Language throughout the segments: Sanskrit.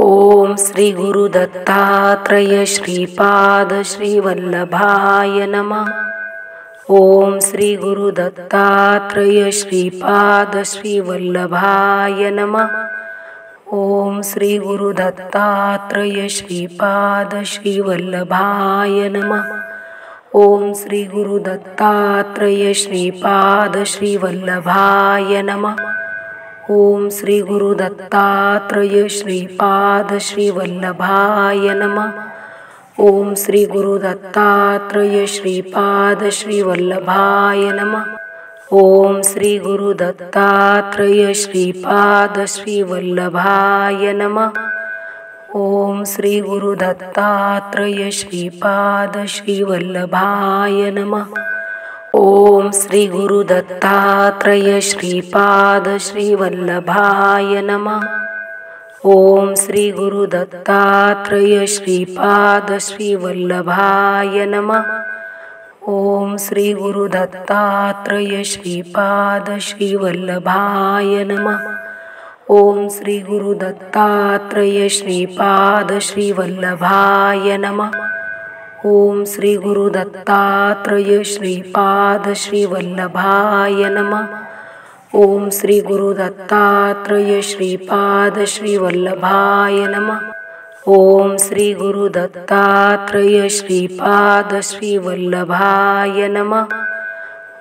ओम श्री गुरु दत्तात्रेय श्रीपाद श्रीवल्लभाय नमः। ओम श्री गुरु दत्तात्रेय श्रीपाद श्रीवल्लभाय नमः। ओम श्री गुरु दत्तात्रेय श्रीपाद श्रीवल्लभाय नमः। ओम श्री गुरु दत्तात्रेय श्रीपाद श्रीवल्लभाय नमः। ओम श्री गुरु दत्तात्रेय श्रीपाद श्रीवल्लभाय नमः। ओम श्री गुरु दत्तात्रेय श्रीपाद श्रीवल्लभाय नमः। ओम श्री गुरु दत्तात्रेय श्रीपाद श्रीवल्लभाय नमः। ओम श्री गुरु दत्तात्रेय श्रीपाद श्रीवल्लभाय नमः। ओम श्री गुरु दत्तात्रेय श्रीपाद श्रीवल्लभाय नमः। ओम श्री गुरु दत्तात्रेय श्रीपाद श्रीवल्लभाय नमः। ओम श्री गुरु दत्तात्रेय श्रीपाद श्रीवल्लभाय नमः। ओम श्री गुरु दत्तात्रेय श्रीपाद श्रीवल्लभाय नमः। ओम श्री गुरु दत्तात्रेय श्रीपाद श्रीवल्लभाय नमः। ओम श्री गुरु दत्तात्रेय श्रीपाद श्रीवल्लभाय नमः। ओम श्री गुरु दत्तात्रेय श्रीपाद श्रीवल्लभाय नमः।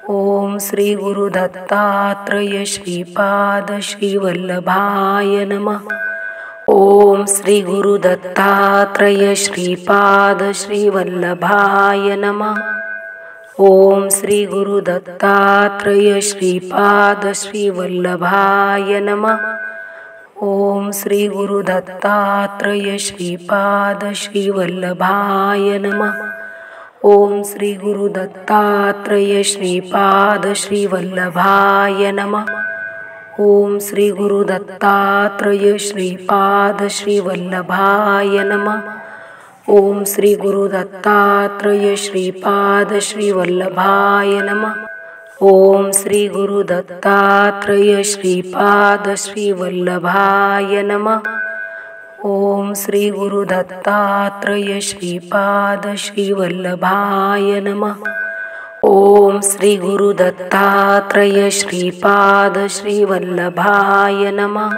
ओम श्री गुरु दत्तात्रेय श्रीपाद श्रीवल्लभाय नमः। ओम श्री गुरु दत्तात्रेय श्रीपाद श्रीवल्लभाय नमः। ओम श्री गुरु दत्तात्रेय श्रीपाद श्रीवल्लभाय नमः। ओम श्री गुरु दत्तात्रेय श्रीपाद श्रीवल्लभाय नमः। ओम श्री गुरु दत्तात्रेय श्रीपाद श्रीवल्लभाय नमः। ओम श्री गुरु दत्तात्रेय श्रीपाद श्रीवल्लभाय नमः। ओम श्री गुरु दत्तात्रेय श्रीपाद श्रीवल्लभाय नमः। ओम श्री गुरु दत्तात्रेय श्रीपाद श्रीवल्लभाय नमः। ओम श्री गुरु दत्तात्रेय श्रीपाद श्रीवल्लभाय नमः। ओम श्री गुरु दत्तात्रेय श्रीपाद श्रीवल्लभाय नमः।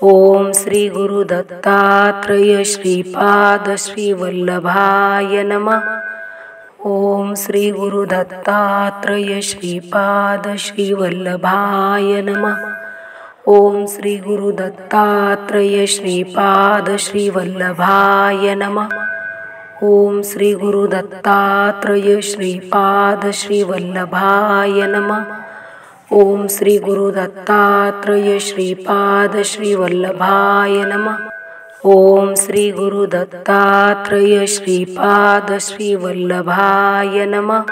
ओम श्री गुरु दत्तात्रेय श्रीपाद श्रीवल्लभाय नमः। ओम श्री गुरु दत्तात्रेय श्रीपाद श्रीवल्लभाय नमः। ओम श्री गुरु दत्तात्रेय श्रीपाद श्रीवल्लभाय नमः। ओम श्री गुरु दत्तात्रेय श्रीपाद श्रीवल्लभाय नमः। ओम श्री गुरु दत्तात्रेय श्रीपाद श्रीवल्लभाय नमः। ओम श्री गुरु दत्तात्रेय श्रीपाद श्रीवल्लभाय नमः।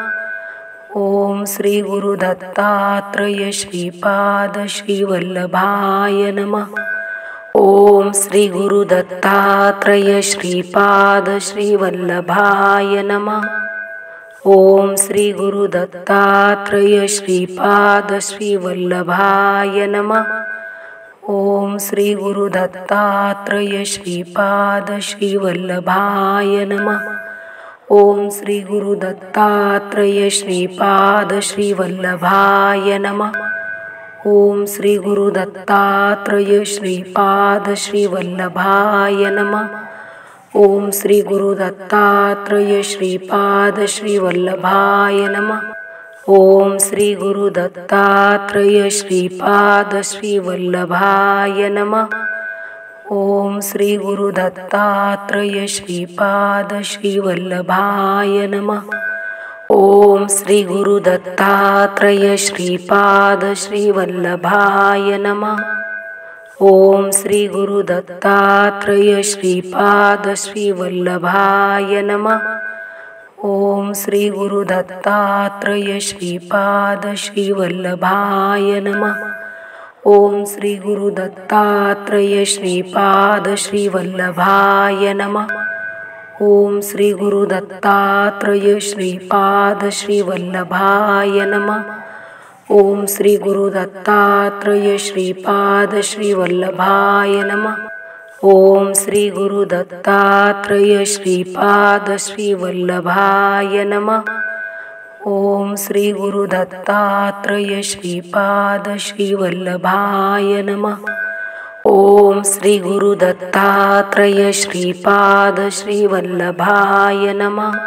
ओम श्री गुरु दत्तात्रेय श्रीपाद श्रीवल्लभाय नमः। ओम श्री गुरु दत्तात्रेय श्रीपाद श्रीवल्लभाय नमः। ओम श्री गुरु दत्तात्रेय श्रीपाद श्रीवल्लभाय नमः। ओम श्री गुरु दत्तात्रेय श्रीपाद श्रीवल्लभाय नमः। ओम श्री गुरु दत्तात्रेय श्रीपाद श्रीवल्लभाय नमः। ओम श्री गुरु दत्तात्रेय श्रीपाद श्रीवल्लभाय नमः। ओम श्री गुरु दत्तात्रेय श्रीपाद श्रीवल्लभाय नमः। ओम श्री गुरु दत्तात्रेय श्रीपाद श्रीवल्लभाय नमः। ओम श्री गुरु दत्तात्रेय श्रीपाद श्रीवल्लभाय नमः। ओम श्री गुरु दत्तात्रेय श्रीपाद श्रीवल्लभाय नमः। ओम श्री गुरु दत्तात्रेय श्रीपाद श्रीवल्लभाय नमः। ओम श्री गुरु दत्तात्रेय श्रीपाद श्रीवल्लभाय नमः। ओम श्री गुरु दत्तात्रेय श्रीपाद श्रीवल्लभाय नमः। ओम श्री गुरु दत्तात्रेय श्रीपाद श्रीवल्लभाय नमः। ओम श्री गुरु दत्तात्रेय श्रीपाद श्रीवल्लभाय नमः। ओम श्री गुरु दत्तात्रेय श्रीपाद श्रीवल्लभाय नमः। ओम श्री गुरु दत्तात्रेय श्रीपाद श्रीवल्लभाय नमः। ओम श्री गुरु दत्तात्रेय श्रीपाद श्रीवल्लभाय नमः।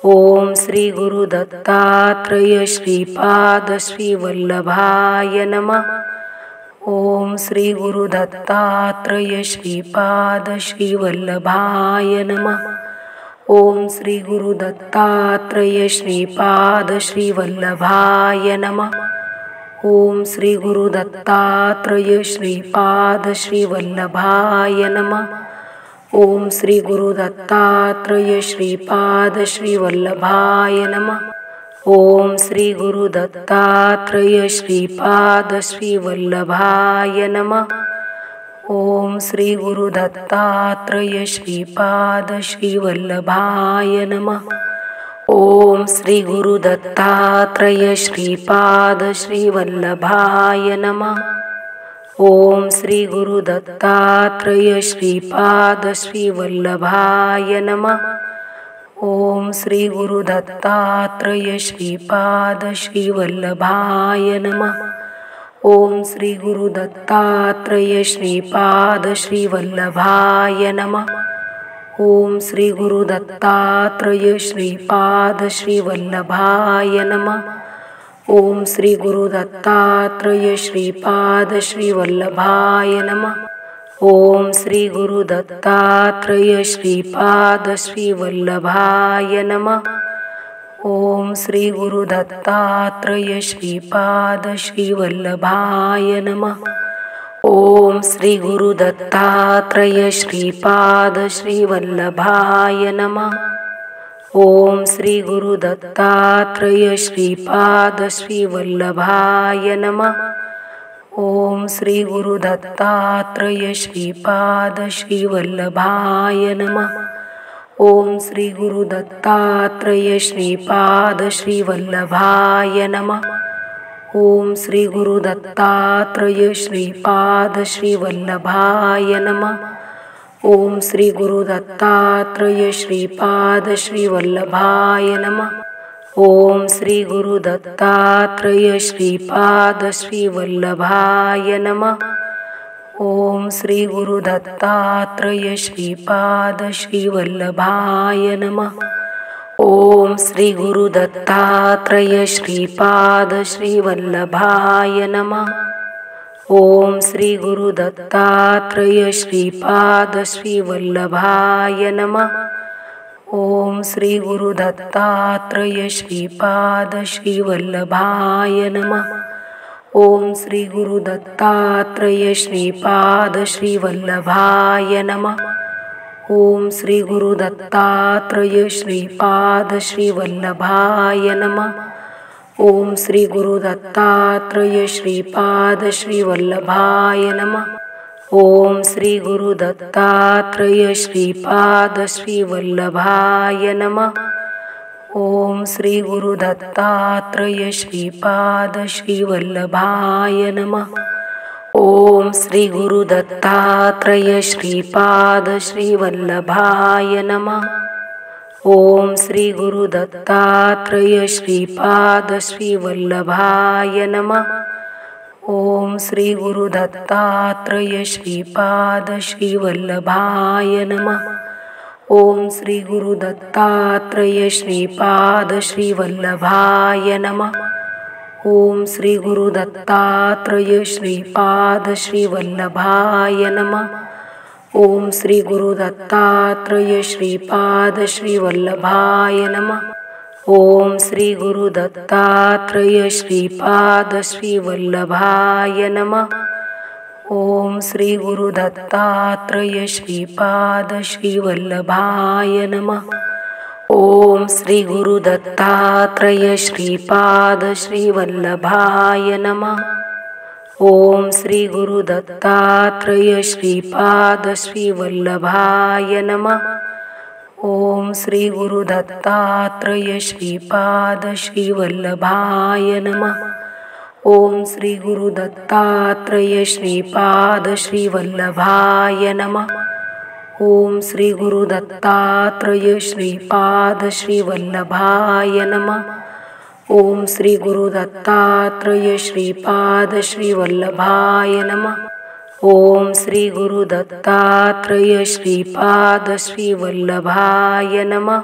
ओम श्री गुरु दत्तात्रेय श्रीपाद श्रीवल्लभाय नमः। ओम श्री गुरु दत्तात्रेय श्रीपाद श्रीवल्लभाय नमः। ओम श्री गुरु दत्तात्रेय श्रीपाद श्रीवल्लभाय नमः। ओम श्री गुरु दत्तात्रेय श्रीपाद श्रीवल्लभाय नमः। ओम श्री गुरु दत्तात्रेय श्रीपाद श्रीवल्लभाय नमः। ओम श्री गुरु दत्तात्रेय श्रीपाद श्रीवल्लभाय नमः। ओम श्री गुरु दत्तात्रेय श्रीपाद श्रीवल्लभाय नमः। ओम श्री गुरु दत्तात्रेय श्रीपाद श्रीवल्लभाय नमः। ओम श्री गुरु दत्तात्रेय श्रीपाद श्रीवल्लभाय नमः। ओम श्री गुरु दत्तात्रेय श्रीपाद श्रीवल्लभाय नमः। ओम श्री गुरु दत्तात्रेय श्रीपाद श्रीवल्लभाय नमः। ओम श्री गुरु दत्तात्रेय श्रीपाद श्रीवल्लभाय नमः। ओम श्री गुरु दत्तात्रेय श्रीपाद श्रीवल्लभाय नमः। ओम श्री गुरु दत्तात्रेय श्रीपाद श्रीवल्लभाय नमः। ओम श्री गुरु दत्तात्रेय श्रीपाद श्रीवल्लभाय नमः। ओम श्री गुरु दत्तात्रेय श्रीपाद श्रीवल्लभाय नमः। ओम श्री गुरु दत्तात्रेय श्रीपाद श्रीवल्लभाय नमः। ओम श्री गुरु दत्तात्रेय श्रीपाद श्रीवल्लभाय नमः। ओम श्री गुरु दत्तात्रेय श्रीपाद श्रीवल्लभाय नमः। ओम श्री गुरु दत्तात्रेय श्रीपाद श्रीवल्लभाय नमः। ओम श्री गुरु दत्तात्रेय श्रीपाद श्रीवल्लभाय नमः। ओम श्री गुरु दत्तात्रेय श्रीपाद श्रीवल्लभाय नमः। ओम श्री गुरु दत्तात्रेय श्रीपाद श्रीवल्लभाय नमः। ओम श्री गुरु दत्तात्रेय श्रीपाद श्रीवल्लभाय नमः। ओम श्री गुरु दत्तात्रेय श्रीपाद श्रीवल्लभाय नमः। ओम श्री गुरु दत्तात्रेय श्रीपाद श्रीवल्लभाय नमः। ओम श्री गुरु दत्तात्रेय श्रीपाद श्रीवल्लभाय नमः। ओम श्री गुरु दत्तात्रेय श्रीपाद श्रीवल्लभाय नमः। ओम श्री गुरु दत्तात्रेय श्रीपाद श्रीवल्लभाय नमः। ओम श्री गुरु दत्तात्रेय श्रीपाद श्रीवल्लभाय नमः। ओम श्री गुरु दत्तात्रेय श्रीपाद श्रीवल्लभाय नमः। ओम श्री गुरु दत्तात्रेय श्रीपाद श्रीवल्लभाय नमः। ओम श्री गुरु दत्तात्रेय श्रीपाद श्रीवल्लभाय नमः। ओम श्री गुरु दत्तात्रेय श्रीपाद श्रीवल्लभाय नमः। ओम श्री गुरु दत्तात्रेय श्रीपाद श्रीवल्लभाय नमः। ओम श्री गुरु दत्तात्रेय श्रीपाद श्रीवल्लभाय नमः। ओम श्री गुरु दत्तात्रेय श्रीपाद श्रीवल्लभाय नमः। ओम श्री गुरु दत्तात्रेय श्रीपाद श्रीवल्लभाय नमः। ओम श्री गुरु दत्तात्रेय श्रीपाद श्रीवल्लभाय नमः। ओम श्री गुरु दत्तात्रेय श्रीपाद श्रीवल्लभाय नमः। ओम श्री गुरु दत्तात्रेय श्रीपाद श्रीवल्लभाय नमः। ओम श्री गुरु दत्तात्रेय श्रीपाद श्रीवल्लभाय नमः। ओम श्री गुरु दत्तात्रेय श्रीपाद श्रीवल्लभाय नमः। ओम श्री गुरु दत्तात्रेय श्रीपाद श्रीवल्लभाय नमः। ओम श्री गुरु दत्तात्रेय श्रीपाद श्रीवल्लभाय नमः। ओम श्री गुरु दत्तात्रेय श्रीपाद श्रीवल्लभाय नमः।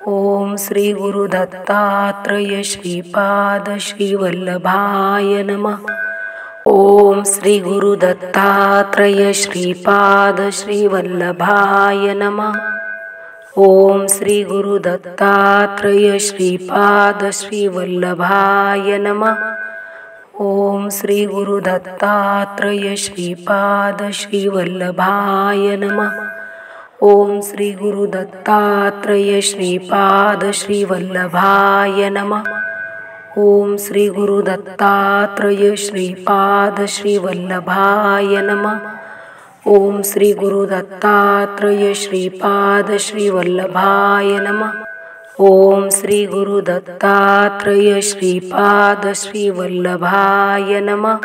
ओम श्री गुरु दत्तात्रेय श्रीपाद श्रीवल्लभाय नमः। ओम श्री गुरु दत्तात्रेय श्रीपाद श्रीवल्लभाय नमः। ओम श्री गुरु दत्तात्रेय श्रीपाद श्रीवल्लभाय नमः। ओम श्री गुरु दत्तात्रेय श्रीपाद श्रीवल्लभाय नमः। ओम श्री गुरु दत्तात्रेय श्रीपाद श्रीवल्लभाय नमः। ओम श्री गुरु दत्तात्रेय श्रीपाद श्रीवल्लभाय नमः। ओम श्री गुरु दत्तात्रेय श्रीपाद श्रीवल्लभाय नमः। ओम श्री गुरु दत्तात्रेय श्रीपाद श्रीवल्लभाय नमः।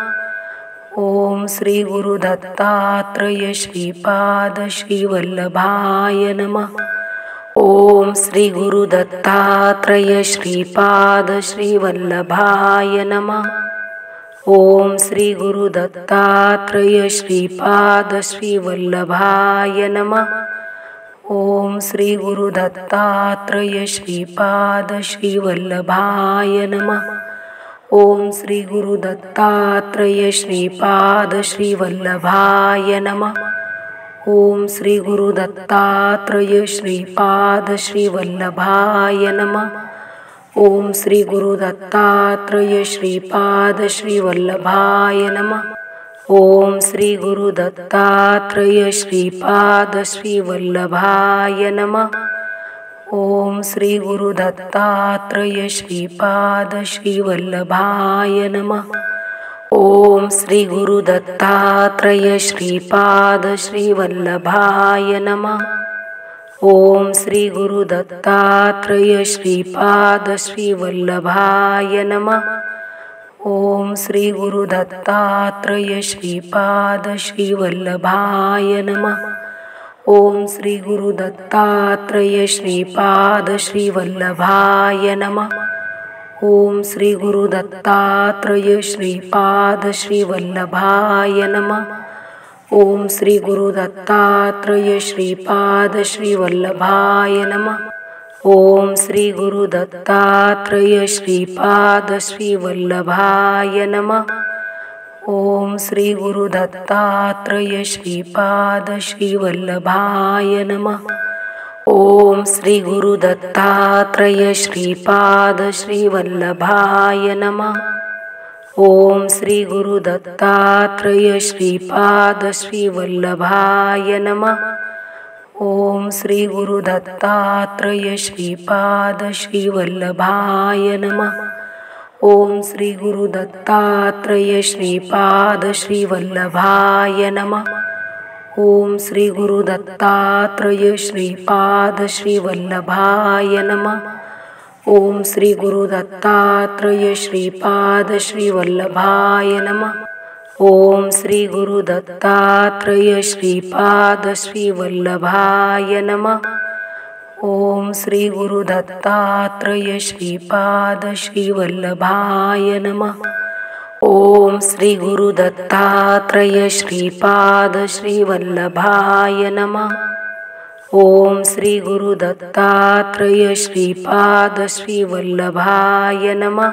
ओम श्री गुरु दत्तात्रेय श्रीपाद श्रीवल्लभाय नमः। ओम श्री गुरु दत्तात्रेय श्रीपाद श्रीवल्लभाय नमः। ओम श्री गुरु दत्तात्रेय श्रीपाद श्रीवल्लभाय नमः। ओम श्री गुरु दत्तात्रेय श्रीपाद श्रीवल्लभाय नमः। ओम श्री गुरु दत्तात्रेय श्रीपाद श्रीवल्लभाय नमः। ओम श्री गुरु दत्तात्रेय श्रीपाद श्रीवल्लभाय नमः। ओम श्री गुरु दत्तात्रेय श्रीपाद श्रीवल्लभाय नमः। ओम श्री गुरु दत्तात्रेय श्रीपाद श्रीवल्लभाय नमः। ओम श्री गुरु दत्तात्रेय श्रीपाद श्रीवल्लभाय नमः। ओम श्री गुरु दत्तात्रेय श्रीपाद श्रीवल्लभाय नमः। ओम श्री गुरु दत्तात्रेय श्रीपाद श्रीवल्लभाय नमः। ओम श्री गुरु दत्तात्रेय श्रीपाद श्रीवल्लभाय नमः। ओम श्री गुरु दत्तात्रेय श्रीपाद श्रीवल्लभाय नमः। ओम श्री गुरु दत्तात्रेय श्रीपाद श्रीवल्लभाय नमः। ओम श्री गुरु दत्तात्रेय श्रीपाद श्रीवल्लभाय नमः। ओम श्री गुरु दत्तात्रेय श्रीपाद श्रीवल्लभाय नमः। ओम श्री गुरु दत्तात्रेय श्रीपाद श्रीवल्लभाय नमः। ओम श्री गुरु दत्तात्रेय श्रीपाद श्रीवल्लभाय नमः। ओम श्री गुरु दत्तात्रेय श्रीपाद श्रीवल्लभाय नमः। ओम श्री गुरु दत्तात्रेय श्रीपाद श्रीवल्लभाय नमः। ओम श्री गुरु दत्तात्रेय श्रीपाद श्रीवल्लभाय नमः। ओम श्री गुरु दत्तात्रेय श्रीपाद श्रीवल्लभाय नमः। ओम श्री गुरु दत्तात्रेय श्रीपाद श्रीवल्लभाय नमः। ओम श्री गुरु दत्तात्रेय श्रीपाद श्रीवल्लभाय नमः। ओम श्री गुरु दत्तात्रेय श्रीपाद श्रीवल्लभाय नमः। ओम श्री गुरु दत्तात्रेय श्रीपाद श्रीवल्लभाय नमः। ओम श्री गुरु दत्तात्रेय श्रीपाद श्रीवल्लभाय नमः।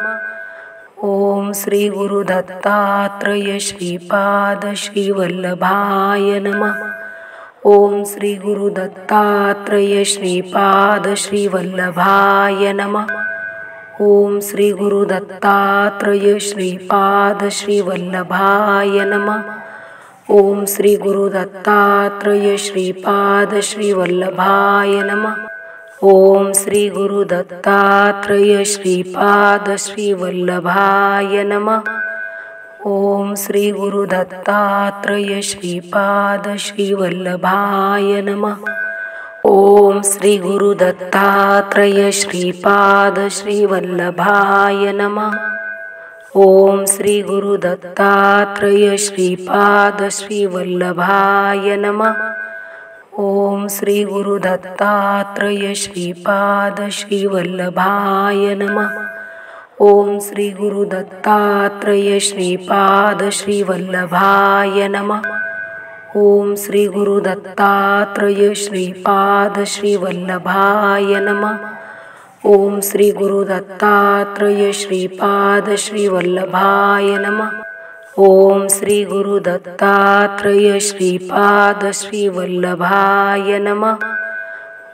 ओम श्री गुरु दत्तात्रेय श्रीपाद श्रीवल्लभाय नमः। ओम श्री गुरु दत्तात्रेय श्रीपाद श्रीवल्लभाय नमः। ओम श्री गुरु दत्तात्रेय श्रीपाद श्रीवल्लभाय नमः। ओम श्री गुरु दत्तात्रेय श्रीपाद श्रीवल्लभाय नमः। ओम श्री गुरु दत्तात्रेय श्रीपाद श्रीवल्लभाय नमः। ओम श्री गुरु दत्तात्रेय श्रीपाद श्रीवल्लभाय नमः। ओम श्री गुरु दत्तात्रेय श्रीपाद श्रीवल्लभाय नमः। ओम श्री गुरु दत्तात्रेय श्रीपाद श्रीवल्लभाय नमः। ओम श्री गुरु दत्तात्रेय श्रीपाद श्रीवल्लभाय नमः। ओम श्री गुरु दत्तात्रेय श्रीपाद श्रीवल्लभाय नमः। ओम श्री गुरु दत्तात्रेय श्रीपाद श्रीवल्लभाय नमः। ओम श्री गुरु दत्तात्रेय श्रीपाद श्रीवल्लभाय नमः। ओम श्री गुरु दत्तात्रेय श्रीपाद श्रीवल्लभाय नमः।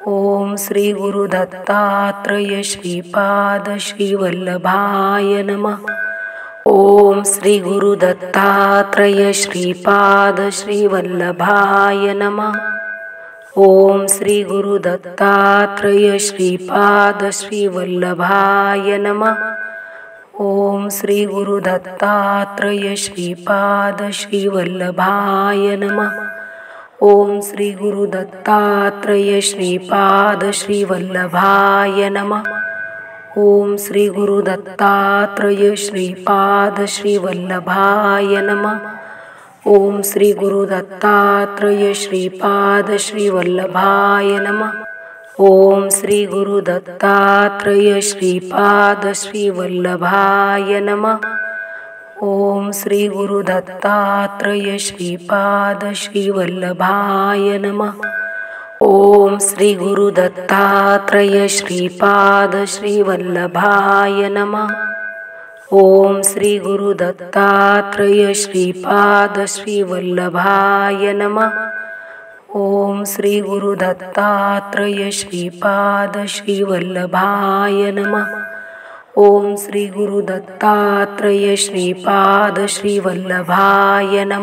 ओम श्री गुरु दत्तात्रेय श्रीपाद श्रीवल्लभाय नमः। ओम श्री गुरु दत्तात्रेय श्रीपाद श्रीवल्लभाय नमः। ओम श्री गुरु दत्तात्रेय श्रीपाद श्रीवल्लभाय नमः। ओम श्री गुरु दत्तात्रेय श्रीपाद श्रीवल्लभाय नमः। ओम श्री गुरु दत्तात्रेय श्रीपाद श्रीवल्लभाय नमः। ओम श्री गुरु दत्तात्रेय श्रीपाद श्रीवल्लभाय नमः। ओम श्री गुरु दत्तात्रेय श्रीपाद श्रीवल्लभाय नमः। ओम श्री गुरु दत्तात्रेय श्रीपाद श्रीवल्लभाय नमः। ओम श्री गुरु दत्तात्रेय श्रीपाद श्रीवल्लभाय नमः। ओम श्री गुरु दत्तात्रेय श्रीपाद श्रीवल्लभाय नमः। ओम श्री गुरु दत्तात्रेय श्रीपाद श्रीवल्लभाय नमः। ओम श्री गुरु दत्तात्रेय श्रीपाद श्रीवल्लभाय नमः। ओम श्री गुरु दत्तात्रेय श्रीपाद श्रीवल्लभाय नमः।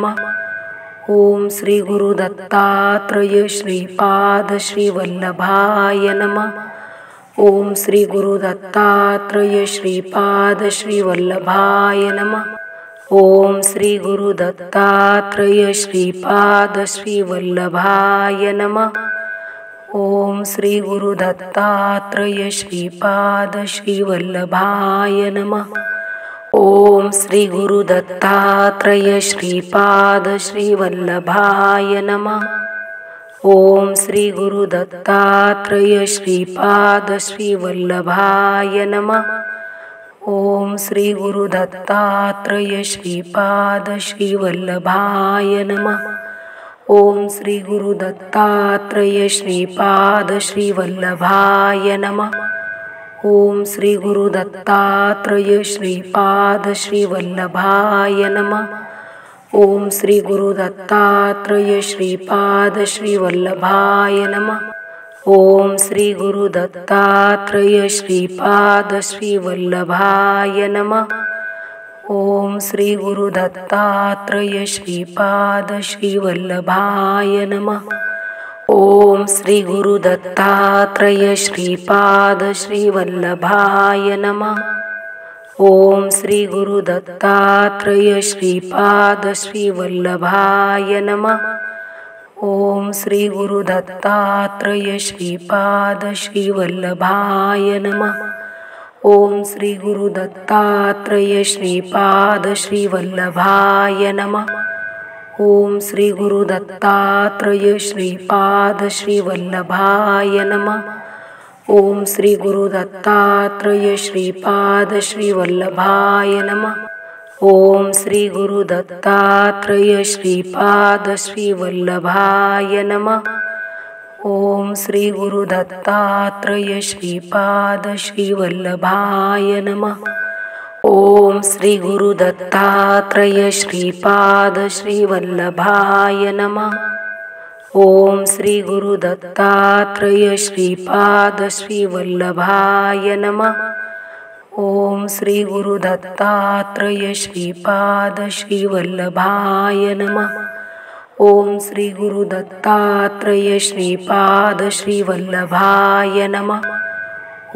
ओम श्री गुरु दत्तात्रेय श्रीपाद श्रीवल्लभाय नमः। ओम श्री गुरु दत्तात्रेय श्रीपाद श्रीवल्लभाय नमः। ओम श्री गुरु दत्तात्रेय श्रीपाद श्रीवल्लभाय नमः। ओम श्री गुरु दत्तात्रेय श्रीपाद श्रीवल्लभाय नमः। ओम श्री गुरु दत्तात्रेय श्रीपाद श्रीवल्लभाय नमः। ओम श्री गुरु दत्तात्रेय श्रीपाद श्रीवल्लभाय नमः। ओम श्री गुरु दत्तात्रेय श्रीपाद श्रीवल्लभाय नमः। ओम श्री गुरु दत्तात्रेय श्रीपाद श्रीवल्लभाय नमः। ओम श्री गुरु दत्तात्रेय श्रीपाद श्रीवल्लभाय नमः। ओम श्री गुरु दत्तात्रेय श्रीपाद श्रीवल्लभाय नमः। ओम श्री गुरु दत्तात्रेय श्रीपाद श्रीवल्लभाय नमः। ओम श्री गुरु दत्तात्रेय श्रीपाद श्रीवल्लभाय नमः। ओम श्री गुरु दत्तात्रेय श्रीपाद श्रीवल्लभाय नमः। ओम श्री गुरु दत्तात्रेय श्रीपाद श्रीवल्लभाय नमः। ओम श्री गुरु दत्तात्रेय श्रीपाद श्रीवल्लभाय नमः। ओम श्री गुरु दत्तात्रेय श्रीपाद श्रीवल्लभाय नमः। ओम श्री गुरु दत्तात्रेय श्रीपाद श्रीवल्लभाय नमः। ओम श्री गुरु दत्तात्रेय श्रीपाद श्रीवल्लभाय नमः। ओम श्री गुरु दत्तात्रेय श्रीपाद श्रीवल्लभाय नमः। ओम श्री गुरु दत्तात्रेय श्रीपाद श्रीवल्लभाय नमः। ओम श्री गुरु दत्तात्रेय श्रीपाद श्रीवल्लभाय नमः। ओम श्री गुरु दत्तात्रेय श्रीपाद श्रीवल्लभाय नमः। ओम श्री गुरु दत्तात्रेय श्रीपाद श्रीवल्लभाय नमः। ओम श्री गुरु दत्तात्रेय श्रीपाद श्रीवल्लभाय नमः।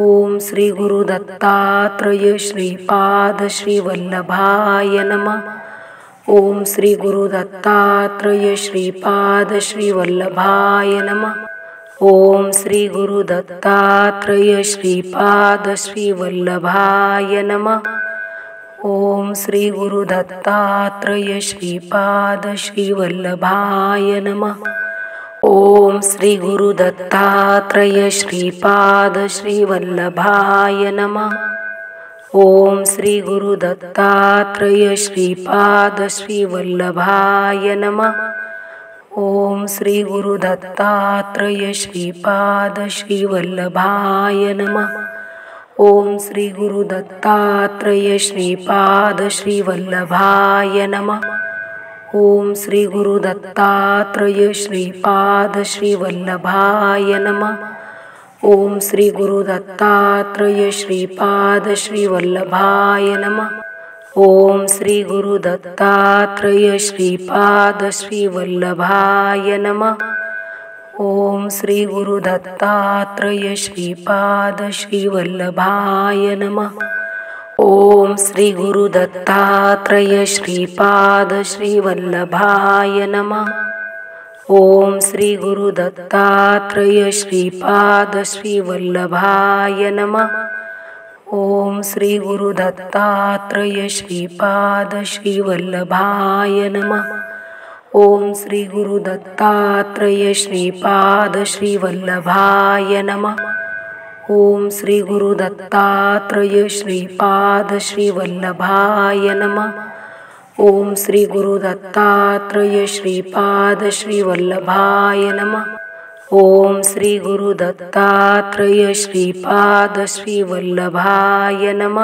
ओम श्री गुरु दत्तात्रेय श्रीपाद श्रीवल्लभाय नमः। ओम श्री गुरु दत्तात्रेय श्रीपाद श्रीवल्लभाय नमः। ओम श्री गुरु दत्तात्रेय श्रीपाद श्रीवल्लभाय नमः। ओम श्री गुरु दत्तात्रेय श्रीपाद श्रीवल्लभाय नमः। ओम श्री गुरु दत्तात्रेय श्रीपाद श्रीवल्लभाय नमः। ओम श्री गुरु दत्तात्रेय श्रीपाद श्रीवल्लभाय नमः। ओम श्री गुरु दत्तात्रेय श्रीपाद श्रीवल्लभाय नमः। ओम श्री गुरु दत्तात्रेय श्रीपाद श्रीवल्लभाय नमः। ओम श्री गुरु दत्तात्रेय श्रीपाद श्रीवल्लभाय नमः। ओम श्री गुरु दत्तात्रेय श्रीपाद श्रीवल्लभाय नमः। ओम श्री गुरु दत्तात्रेय श्रीपाद श्रीवल्लभाय नमः। ओम श्री गुरु दत्तात्रेय श्रीपाद श्रीवल्लभाय नमः। ओम श्री गुरु दत्तात्रेय श्रीपाद श्रीवल्लभाय नमः। ओम श्री गुरु दत्तात्रेय श्रीपाद श्रीवल्लभाय नमः। ओम श्री गुरु दत्तात्रेय श्रीपाद श्रीवल्लभाय नमः। ओम श्री गुरु दत्तात्रेय श्रीपाद श्रीवल्लभाय नमः। ओम श्री गुरु दत्तात्रेय श्रीपाद श्रीवल्लभाय नमः। ओम श्री गुरु दत्तात्रेय श्रीपाद श्रीवल्लभाय नमः। ओम श्री गुरु दत्तात्रेय श्रीपाद श्रीवल्लभाय नमः।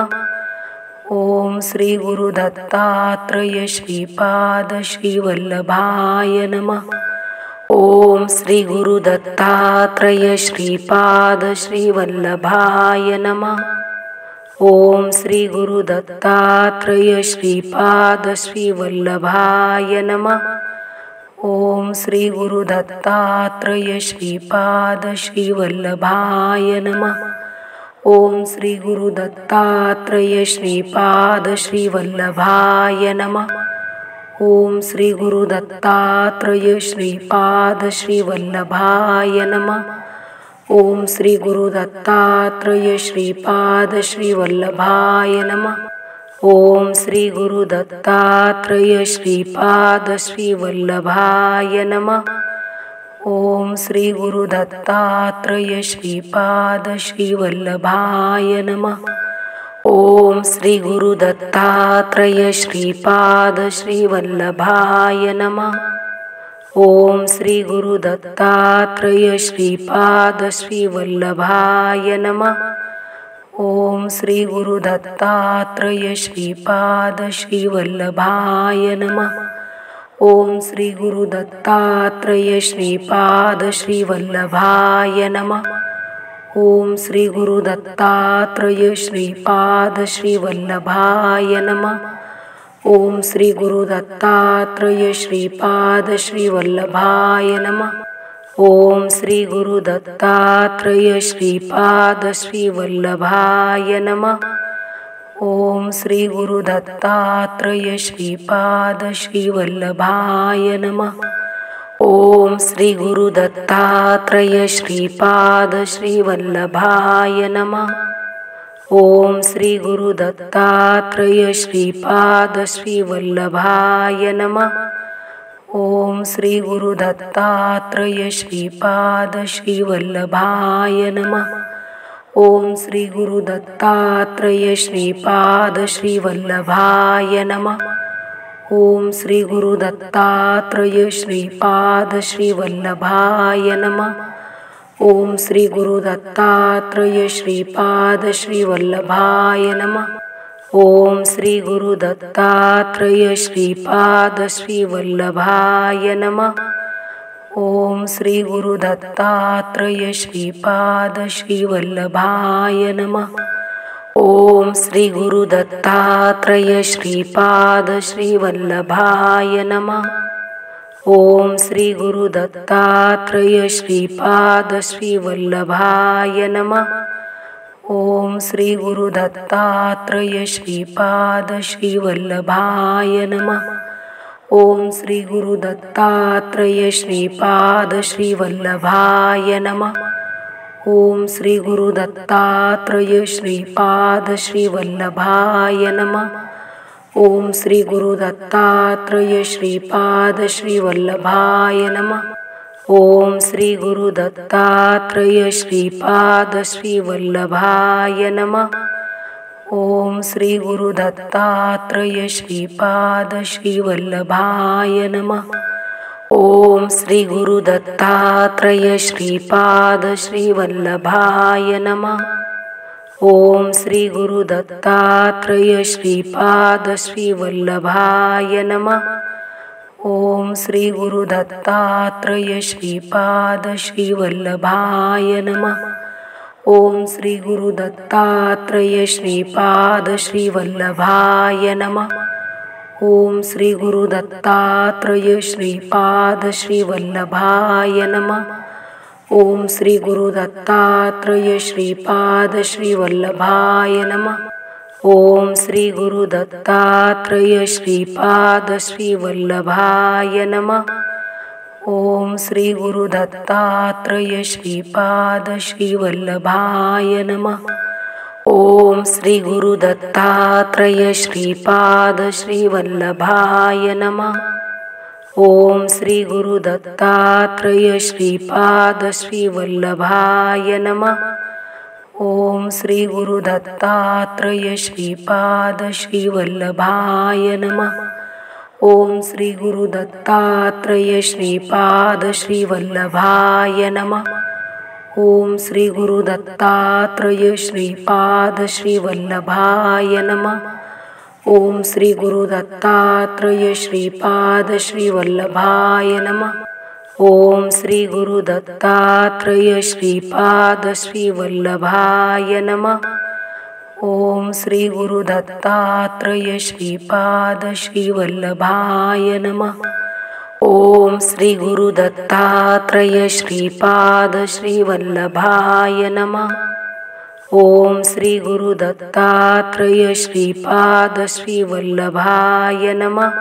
ओम श्री गुरु दत्तात्रेय श्रीपाद श्रीवल्लभाय नमः। ओम श्री गुरु दत्तात्रेय श्रीपाद श्रीवल्लभाय नमः। ओम श्री गुरु दत्तात्रेय श्रीपाद श्रीवल्लभाय नमः। ओम श्री गुरु दत्तात्रेय श्रीपाद श्रीवल्लभाय नमः। ओम श्री गुरु दत्तात्रेय श्रीपाद श्रीवल्लभाय नमः। ओम श्री गुरु दत्तात्रेय श्रीपाद श्रीवल्लभाय नमः। ओम श्री गुरु दत्तात्रेय श्रीपाद श्रीवल्लभाय नमः। ओम श्री गुरु दत्तात्रेय श्रीपाद श्रीवल्लभाय नमः। ओम श्री गुरु दत्तात्रेय श्रीपाद श्रीवल्लभाय नमः। ओम श्री गुरु दत्तात्रेय श्रीपाद श्रीवल्लभाय नमः। ओम श्री गुरु दत्तात्रेय श्रीपाद श्रीवल्लभाय नमः। ओम श्री गुरु दत्तात्रेय श्रीपाद श्रीवल्लभाय नमः। ओम श्री गुरु दत्तात्रेय श्रीपाद श्रीवल्लभाय नमः। ओम श्री गुरु दत्तात्रेय श्रीपाद श्रीवल्लभाय नमः। ओम श्री गुरु दत्तात्रेय श्रीपाद श्रीवल्लभाय नमः। ओम श्री गुरु दत्तात्रेय श्रीपाद श्रीवल्लभाय नमः। ओम श्री गुरु दत्तात्रेय श्रीपाद श्रीवल्लभाय नमः। ओम श्री गुरु दत्तात्रेय श्रीपाद श्रीवल्लभाय नमः। ओम श्री गुरु दत्तात्रेय श्रीपाद श्रीवल्लभाय नमः। ओम श्री गुरु दत्तात्रेय श्रीपाद श्रीवल्लभाय नमः। ओम श्री गुरु दत्तात्रेय श्रीपाद श्रीवल्लभाय नमः। ओम श्री गुरु दत्तात्रेय श्रीपाद श्रीवल्लभाय नमः। ओम श्री गुरु दत्तात्रेय श्रीपाद श्रीवल्लभाय नमः। ओम श्री गुरु दत्तात्रेय श्रीपाद श्रीवल्लभाय नमः। ओम श्री गुरु दत्तात्रेय श्रीपाद श्रीवल्लभाय नमः। ओम श्री गुरु दत्तात्रेय श्रीपाद श्रीवल्लभाय नमः। ओम श्री गुरु दत्तात्रेय श्रीपाद श्रीवल्लभाय नमः। ओम श्री गुरु दत्तात्रेय श्रीपाद श्रीवल्लभाय नमः। ओम श्री गुरु दत्तात्रेय श्रीपाद श्रीवल्लभाय नमः। ओम श्री गुरु दत्तात्रेय श्रीपाद श्रीवल्लभाय नमः। ओम श्री गुरु दत्तात्रेय श्रीपाद श्रीवल्लभाय नमः। ओम श्री गुरु दत्तात्रेय श्रीपाद श्रीवल्लभाय नमः। ओम श्री गुरु दत्तात्रेय श्रीपाद श्रीवल्लभाय नमः। ओम श्री गुरु दत्तात्रेय श्रीपाद श्रीवल्लभाय नमः। ओम श्री गुरु दत्तात्रेय श्रीपाद श्रीवल्लभाय नमः। ओम श्री गुरु दत्तात्रेय श्रीपाद श्रीवल्लभाय नमः। ओम श्री गुरु दत्तात्रेय श्रीपाद श्रीवल्लभाय नमः। ओम श्री गुरु दत्तात्रेय श्रीपाद श्रीवल्लभाय नमः। ओम श्री गुरु दत्तात्रेय श्रीपाद श्रीवल्लभाय नमः। ओम श्री गुरु दत्तात्रेय श्रीपाद श्रीवल्लभाय नमः। ओम श्री गुरु दत्तात्रेय श्रीपाद श्रीवल्लभाय नमः। ओम श्री गुरु दत्तात्रेय श्रीपाद श्रीवल्लभाय नमः। ओम श्री गुरु दत्तात्रेय श्रीपाद श्रीवल्लभाय नमः। ओम श्री गुरु दत्तात्रेय श्रीपाद श्रीवल्लभाय नमः। ओम श्री गुरु दत्तात्रेय श्रीपाद श्रीवल्लभाय नमः। ओम श्री गुरु दत्तात्रेय श्रीपाद श्रीवल्लभाय नमः। ओम श्री गुरु दत्तात्रेय श्रीपाद श्रीवल्लभाय नमः। ओम श्री गुरु दत्तात्रेय श्रीपाद श्रीवल्लभाय नमः। ओम श्री गुरु दत्तात्रेय श्रीपाद श्रीवल्लभाय नमः। ओम श्री गुरु दत्तात्रेय श्रीपाद श्रीवल्लभाय नमः। ओम श्री गुरु दत्तात्रेय श्रीपाद श्रीवल्लभाय नमः।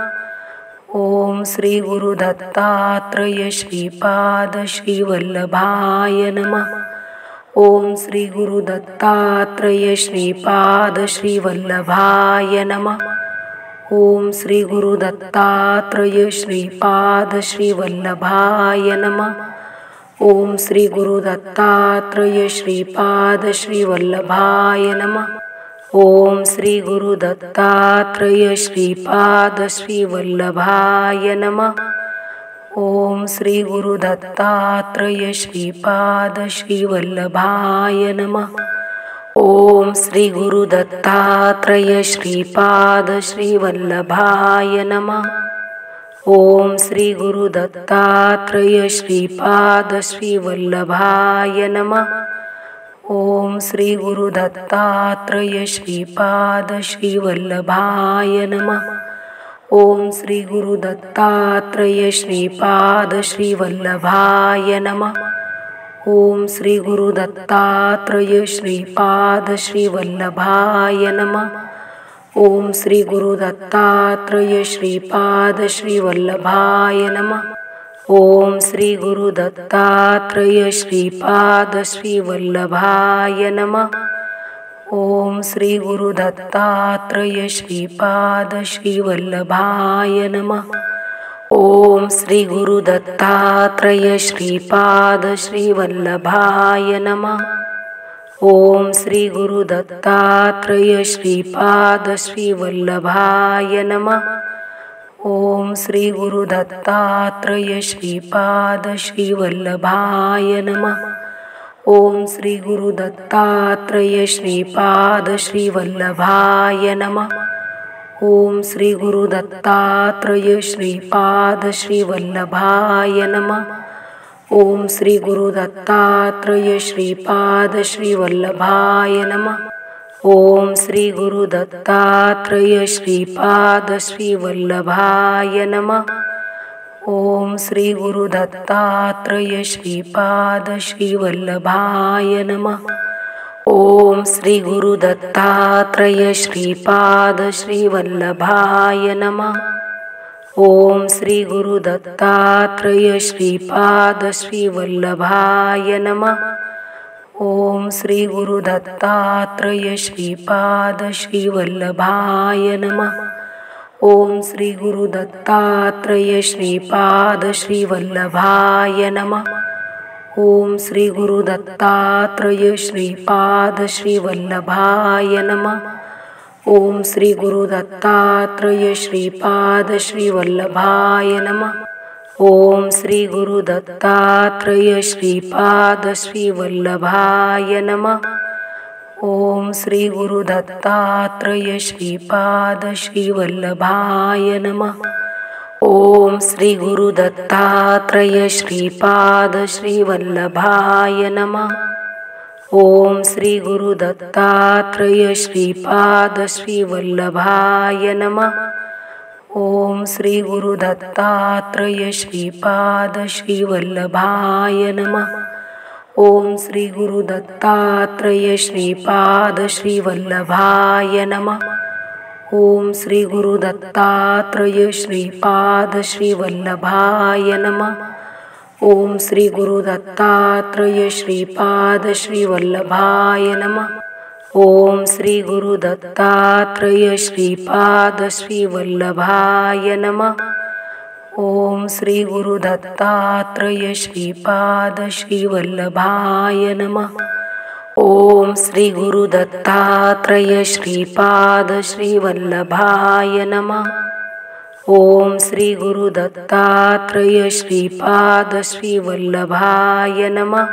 ओम श्री गुरु दत्तात्रेय श्रीपाद श्रीवल्लभाय नमः। ओम श्री गुरु दत्तात्रेय श्रीपाद श्रीवल्लभाय नमः। ओम श्री गुरु दत्तात्रेय श्रीपाद श्रीवल्लभाय नमः। ओम श्री गुरु दत्तात्रेय श्रीपाद श्रीवल्लभाय नमः। ओम श्री गुरु दत्तात्रेय श्रीपाद श्रीवल्लभाय नमः। ओम श्री गुरु दत्तात्रेय श्रीपाद श्रीवल्लभाय नमः। ओम श्री गुरु दत्तात्रेय श्रीपाद श्रीवल्लभाय नमः। ओम श्री गुरु दत्तात्रेय श्रीपाद श्रीवल्लभाय नमः। ओम श्री गुरु दत्तात्रेय श्रीपाद श्रीवल्लभाय नमः। ओम श्री गुरु दत्तात्रेय श्रीपाद श्रीवल्लभाय नमः। ओम श्री गुरु दत्तात्रेय श्रीपाद श्रीवल्लभाय नमः। ओम श्री गुरु दत्तात्रेय श्रीपाद श्रीवल्लभाय नमः। ओम श्री गुरु दत्तात्रेय श्रीपाद श्रीवल्लभाय नमः। ओम श्री गुरु दत्तात्रेय श्रीपाद श्रीवल्लभाय नमः। ओम श्री गुरु दत्तात्रेय श्रीपाद श्रीवल्लभाय नमः। ओम श्री गुरु दत्तात्रेय श्रीपाद श्रीवल्लभाय नमः। ओम श्री गुरु दत्तात्रेय श्रीपाद श्रीवल्लभाय नमः। ओम श्री गुरु दत्तात्रेय श्रीपाद श्रीवल्लभाय नमः। ओम श्री गुरु दत्तात्रेय श्रीपाद श्रीवल्लभाय नमः। ओम श्री गुरु दत्तात्रेय श्रीपाद श्रीवल्लभाय नमः। ओम श्री गुरु दत्तात्रेय श्रीपाद श्रीवल्लभाय नमः। ओम श्री गुरु दत्तात्रेय श्रीपाद श्रीवल्लभाय नमः। ओम श्री गुरु दत्तात्रेय श्रीपाद श्रीवल्लभाय नमः। ओम श्री गुरु दत्तात्रेय श्रीपाद श्रीवल्लभाय नमः। ओम श्री गुरु दत्तात्रेय श्रीपाद श्रीवल्लभाय नमः। ओम श्री गुरु दत्तात्रेय श्रीपाद श्रीवल्लभाय नमः। ओम श्री गुरु दत्तात्रेय श्रीपाद श्रीवल्लभाय नमः। ओम श्री गुरु दत्तात्रेय श्रीपाद श्रीवल्लभाय नमः। ओम श्री गुरु दत्तात्रेय श्रीपाद श्रीवल्लभाय नमः। ओम श्री गुरु दत्तात्रेय श्रीपाद श्रीवल्लभाय नमः। ओम श्री गुरु दत्तात्रेय श्रीपाद श्रीवल्लभाय नमः। ओम श्री गुरु दत्तात्रेय श्रीपाद श्रीवल्लभाय नमः। ओम श्री गुरु दत्तात्रेय श्रीपाद श्रीवल्लभाय नमः। ओम श्री गुरु दत्तात्रेय श्रीपाद श्रीवल्लभाय नमः। ओम श्री गुरु दत्तात्रेय श्रीपाद श्रीवल्लभाय नमः। ओम श्री गुरु दत्तात्रेय श्रीपाद श्रीवल्लभाय नमः। ओम श्री गुरु दत्तात्रेय श्रीपाद श्रीवल्लभाय नमः। ओम श्री गुरु दत्तात्रेय श्रीपाद श्रीवल्लभाय नमः। ओम श्री गुरु दत्तात्रेय श्रीपाद श्रीवल्लभाय नमः। ओम श्री गुरु दत्तात्रेय श्रीपाद श्रीवल्लभाय नमः।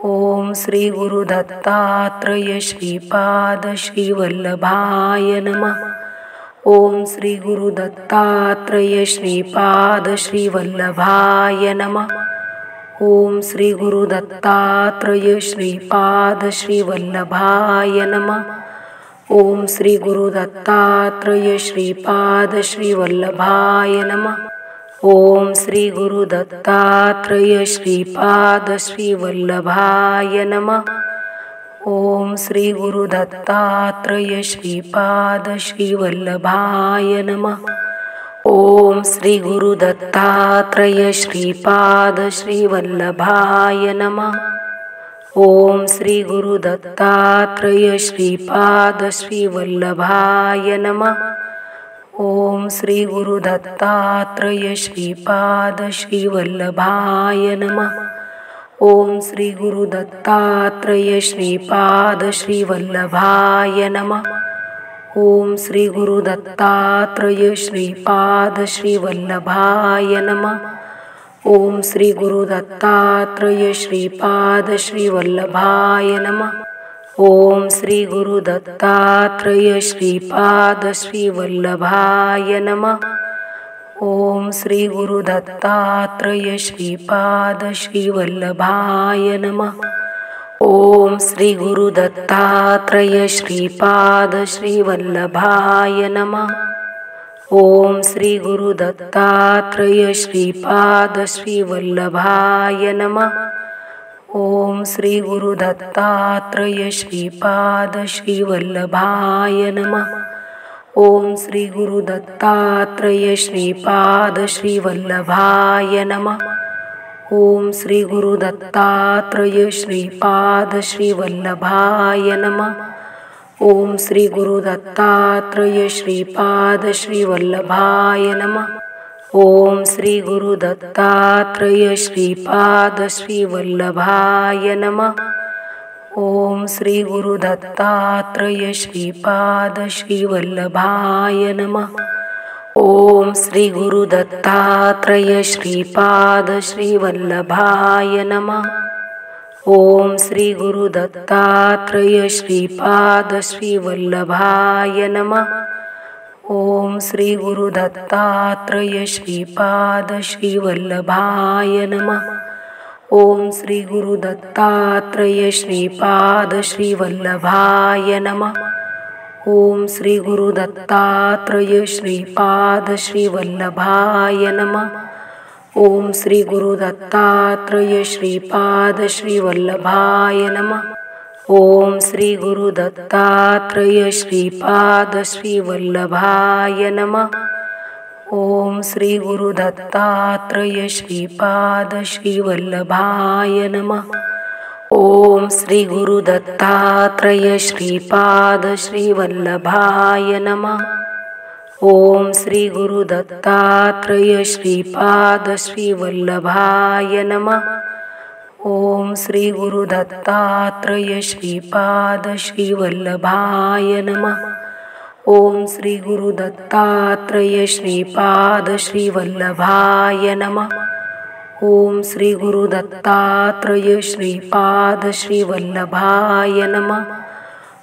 ओम श्री गुरु दत्तात्रेय श्रीपाद श्रीवल्लभाय नमः। ओम श्री गुरु दत्तात्रेय श्रीपाद श्रीवल्लभाय नमः। ओम श्री गुरु दत्तात्रेय श्रीपाद श्रीवल्लभाय नमः। ओम श्री गुरु दत्तात्रेय श्रीपाद श्रीवल्लभाय नमः। ओम श्री गुरु दत्तात्रेय श्रीपाद श्रीवल्लभाय नमः। ओम श्री गुरु दत्तात्रेय श्रीपाद श्रीवल्लभाय नमः। ओम श्री गुरु दत्तात्रेय श्रीपाद श्रीवल्लभाय नमः। ओम श्री गुरु दत्तात्रेय श्रीपाद श्रीवल्लभाय नमः। ओम श्री गुरु दत्तात्रेय श्रीपाद श्रीवल्लभाय नमः। ओम श्री गुरु दत्तात्रेय श्रीपाद श्रीवल्लभाय नमः। ओम श्री गुरु दत्तात्रेय श्रीपाद श्रीवल्लभाय नमः। ओम श्री गुरु दत्तात्रेय श्रीपाद श्रीवल्लभाय नमः। ओम श्री गुरु दत्तात्रेय श्रीपाद श्रीवल्लभाय नमः। ओम श्री गुरु दत्तात्रेय श्रीपाद श्रीवल्लभाय नमः। ओम श्री गुरु दत्तात्रेय श्रीपाद श्रीवल्लभाय नमः। ओम श्री गुरु दत्तात्रेय श्रीपाद श्रीवल्लभाय नमः। ओम श्री गुरु दत्तात्रेय श्रीपाद श्रीवल्लभाय नमः। ओम श्री गुरु दत्तात्रेय श्रीपाद श्रीवल्लभाय नमः। ओम श्री गुरु दत्तात्रेय श्रीपाद श्रीवल्लभाय नमः। ओम श्री गुरु दत्तात्रेय श्रीपाद श्रीवल्लभाय नमः। ओम श्री गुरु दत्तात्रेय श्रीपाद श्रीवल्लभाय नमः। ओम श्री गुरु दत्तात्रेय श्रीपाद श्रीवल्लभाय नमः। ओम श्री गुरु दत्तात्रेय श्रीपाद श्रीवल्लभाय नमः। ओम श्री गुरु दत्तात्रेय श्रीपाद श्रीवल्लभाय नमः। ओम श्री गुरु दत्तात्रेय श्रीपाद श्रीवल्लभाय नमः। ओम श्री गुरु दत्तात्रेय श्रीपाद श्रीवल्लभाय नमः। ओम श्री गुरु दत्तात्रेय श्रीपाद श्रीवल्लभाय नमः। ओम श्री गुरु दत्तात्रेय श्रीपाद श्रीवल्लभाय नमः। ओम श्री गुरु दत्तात्रेय श्रीपाद श्रीवल्लभाय नमः। ओम श्री गुरु दत्तात्रेय श्रीपाद श्रीवल्लभाय नमः। ओम श्री गुरु दत्तात्रेय श्रीपाद श्रीवल्लभाय नमः। ओम श्री गुरु दत्तात्रेय श्रीपाद श्रीवल्लभाय नमः। ओम श्री गुरु दत्तात्रेय श्रीपाद श्रीवल्लभाय नमः। ओम श्री गुरु दत्तात्रेय श्रीपाद श्रीवल्लभाय नमः। ओम श्री गुरु दत्तात्रेय श्रीपाद श्रीवल्लभाय नमः।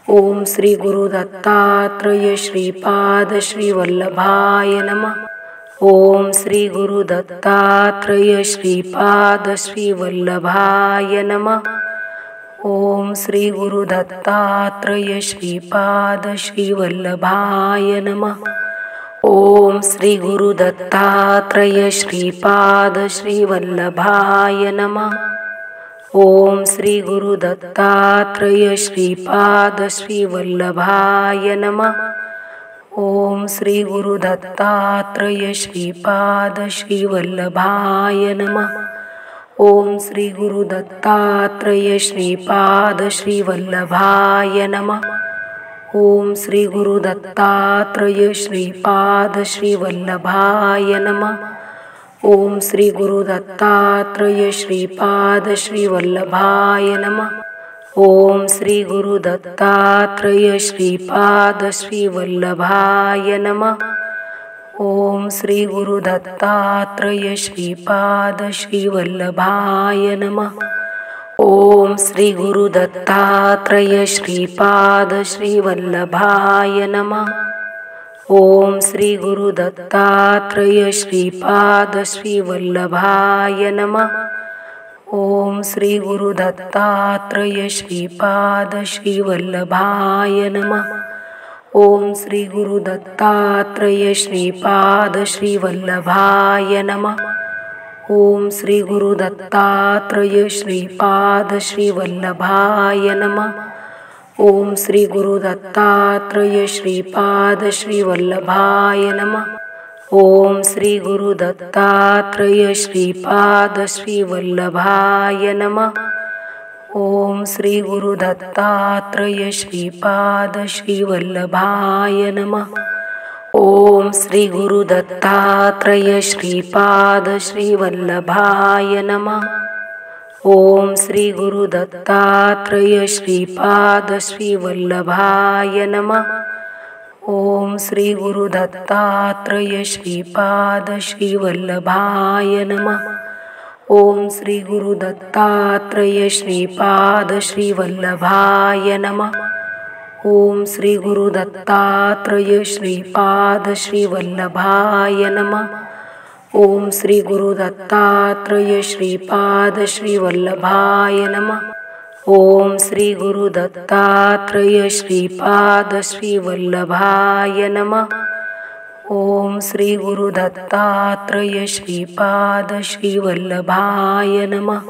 ओम श्री गुरु दत्तात्रेय श्रीपाद श्रीवल्लभाय नमः। ओम श्री गुरु दत्तात्रेय श्रीपाद श्रीवल्लभाय नमः। ओम श्री गुरु दत्तात्रेय श्रीपाद श्रीवल्लभाय नमः। ओम श्री गुरु दत्तात्रेय श्रीपाद श्रीवल्लभाय नमः। ओम श्री गुरु दत्तात्रेय श्रीपाद श्रीवल्लभाय नमः। ओम श्री गुरु दत्तात्रेय श्रीपाद श्रीवल्लभाय नमः। ओम श्री गुरु दत्तात्रेय श्रीपाद श्रीवल्लभाय नमः। ओम श्री गुरु दत्तात्रेय श्रीपाद श्रीवल्लभाय नमः। ओम श्री गुरु दत्तात्रेय श्रीपाद श्रीवल्लभाय नमः। ओम श्री गुरु दत्तात्रेय श्रीपाद श्रीवल्लभाय नमः। ओम श्री गुरु दत्तात्रेय श्रीपाद श्रीवल्लभाय नमः। ओम श्री गुरु दत्तात्रेय श्रीपाद श्रीवल्लभाय नमः। ओम श्री गुरु दत्तात्रेय श्रीपाद श्रीवल्लभाय नमः। ओम श्री गुरु दत्तात्रेय श्रीपाद श्रीवल्लभाय नमः। ओम श्री गुरु दत्तात्रेय श्रीपाद श्रीवल्लभाय नमः। ओम श्री गुरु दत्तात्रेय श्रीपाद श्रीवल्लभाय नमः। ओम श्री गुरु दत्तात्रेय श्रीपाद श्रीवल्लभाय नमः। ओम श्री गुरु दत्तात्रेय श्रीपाद श्रीवल्लभाय नमः। ओम श्री गुरु दत्तात्रेय श्रीपाद श्रीवल्लभाय नमः। ओम श्री गुरु दत्तात्रेय श्रीपाद श्रीवल्लभाय नमः। ओम श्री गुरु दत्तात्रेय श्रीपाद श्रीवल्लभाय नमः। ओम श्री गुरु दत्तात्रेय श्रीपाद श्रीवल्लभाय नमः। ओम श्री गुरु दत्तात्रेय श्रीपाद श्रीवल्लभाय नमः। ओम श्री गुरु दत्तात्रेय श्रीपाद श्रीवल्लभाय नमः। ओम श्री गुरु दत्तात्रेय श्रीपाद श्रीवल्लभाय नमः। ओम श्री गुरु दत्तात्रेय श्रीपाद श्रीवल्लभाय नमः। ओम श्री गुरु दत्तात्रेय श्रीपाद श्रीवल्लभाय नमः।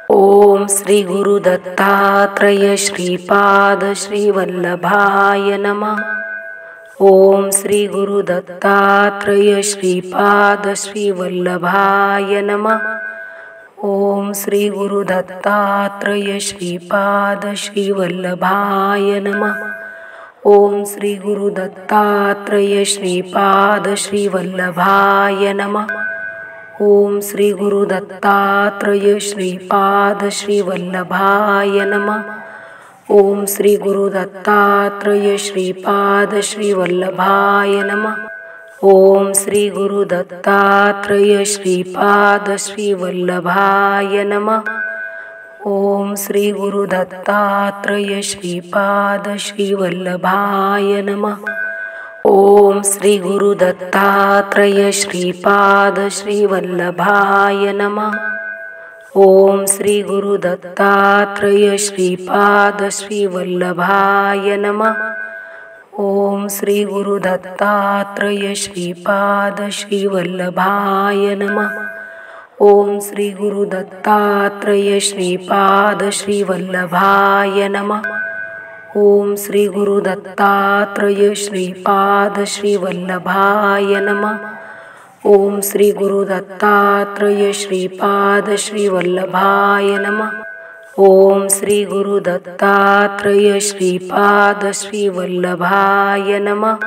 ओम श्री गुरु दत्तात्रेय श्रीपाद श्रीवल्लभाय नमः। ओम श्री गुरु दत्तात्रेय श्रीपाद श्रीवल्लभाय नमः। ओम श्री गुरु दत्तात्रेय श्रीपाद श्रीवल्लभाय नमः। ओम श्री गुरु दत्तात्रेय श्रीपाद श्रीवल्लभाय नमः। ओम श्री गुरु दत्तात्रेय श्रीपाद श्रीवल्लभाय नमः। ओम श्री गुरु दत्तात्रेय श्रीपाद श्रीवल्लभाय नमः। ओम श्री गुरु दत्तात्रेय श्रीपाद श्रीवल्लभाय नमः। ओम श्री गुरु दत्तात्रेय श्रीपाद श्रीवल्लभाय नमः। ओम श्री गुरु दत्तात्रेय श्रीपाद श्रीवल्लभाय नमः। ओम श्री गुरु दत्तात्रेय श्रीपाद श्रीवल्लभाय नमः। ओम श्री गुरु दत्तात्रेय श्रीपाद श्रीवल्लभाय नमः। ओम श्री गुरु दत्तात्रेय श्रीपाद श्रीवल्लभाय नमः। ओम श्री गुरु दत्तात्रेय श्रीपाद श्रीवल्लभाय नमः। ओम श्री गुरु दत्तात्रेय श्रीपाद श्रीवल्लभाय नमः। ओम श्री गुरु दत्तात्रेय श्रीपाद श्रीवल्लभाय नमः।